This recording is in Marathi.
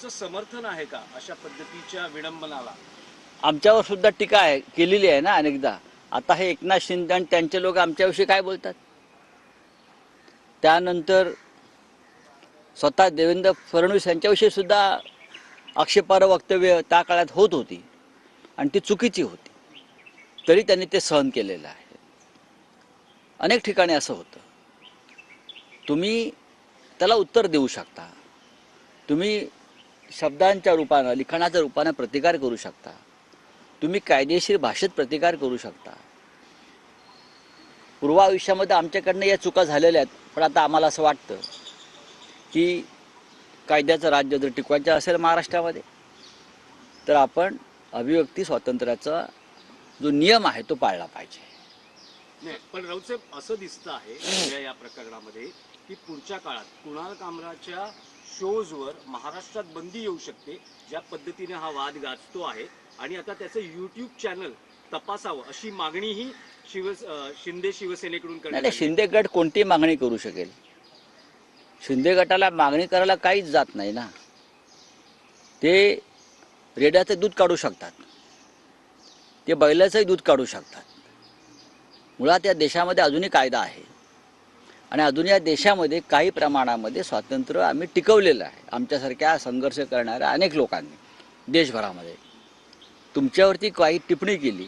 तुमचं समर्थन आहे का अशा पद्धतीच्या विडंबनाला? आमच्यावर सुद्धा टीका आहे केलेली आहे ना अनेकदा. आता हे एकनाथ शिंदे आणि त्यांचे लोक आमच्याविषयी काय बोलतात. त्यानंतर स्वतः देवेंद्र फडणवीस यांच्याविषयी सुद्धा आक्षेपार्ह वक्तव्य त्या काळात होत होती आणि ती चुकीची होती, तरी त्यांनी ते सहन केलेलं आहे. अनेक ठिकाणी असं होतं. तुम्ही त्याला उत्तर देऊ शकता, तुम्ही शब्दांच्या रूपानं लिखाणाच्या रूपानं प्रतिकार करू शकता, तुम्ही कायदेशीर भाषेत प्रतिकार करू शकता. पूर्वायुष्यामध्ये आमच्याकडनं या चुका झालेल्या आहेत, पण आता आम्हाला असं वाटतं की कायद्याचं राज्य जर टिकवायचं असेल महाराष्ट्रामध्ये तर आपण अभिव्यक्ती स्वातंत्र्याचा जो नियम आहे तो पाळला पाहिजे. नाही, पण राऊत साहेब असं दिसतं आहे या प्रकरणामध्ये की पुढच्या काळात कुणाल कामराच्या शोजवर महाराष्ट्रात बंदी येऊ शकते, ज्या पद्धतीने हा वाद गाजतो आहे. आणि आता त्याचं यूट्यूब चॅनल तपासावं अशी मागणीही शिंदे शिवसेनेकडून करण्यात नाही, शिंदे गट कोणती मागणी करू शकेल. शिंदे गटाला मागणी करायला काहीच जात नाही ना. ते रेड्याचं दूध काढू शकतात, ते बैलाचंही दूध काढू शकतात. मुळात या देशामध्ये अजूनही कायदा आहे आणि अजून या देशामध्ये काही प्रमाणामध्ये स्वातंत्र्य आम्ही टिकवलेलं आहे आमच्यासारख्या संघर्ष करणाऱ्या अनेक लोकांनी देशभरामध्ये. तुमच्यावरती काही टिप्पणी केली